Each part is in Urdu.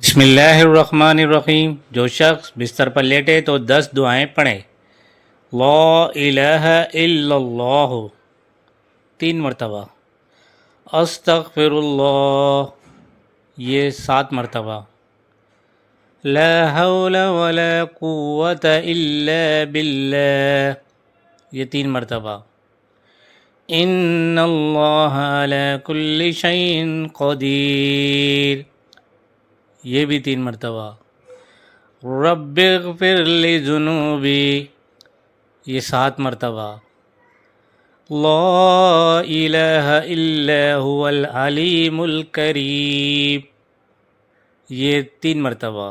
بسم اللہ الرحمن الرحیم۔ جو شخص بستر پر لیٹے تو 10 دعائیں پڑھے۔ لا الہ الا اللہ 3 مرتبہ، استغفر اللہ یہ 7 مرتبہ، لا حول ولا قوت الا باللہ یہ 3 مرتبہ، ان اللہ علی کل شیء قدیر یہ بھی 3 مرتبہ، رب اغفر لی ذنوبی یہ 7 مرتبہ، لا الہ الا هو العلیم الکریم یہ 3 مرتبہ،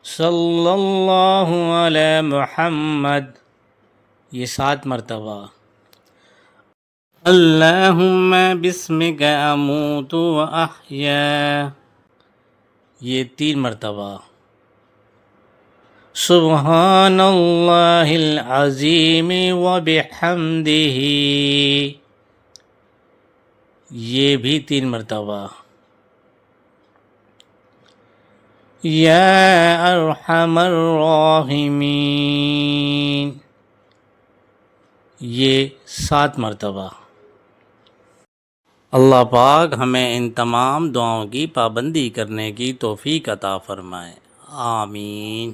صلی اللہ علی محمد یہ 7 مرتبہ، اللہم بسمک اموت و احیا یہ 3 مرتبہ، سبحان اللہ العظیم و بحمدہ یہ بھی 3 مرتبہ، یا ارحم الراحمین یہ 7 مرتبہ۔ اللہ پاک ہمیں ان تمام دعاؤں کی پابندی کرنے کی توفیق عطا فرمائے، آمین۔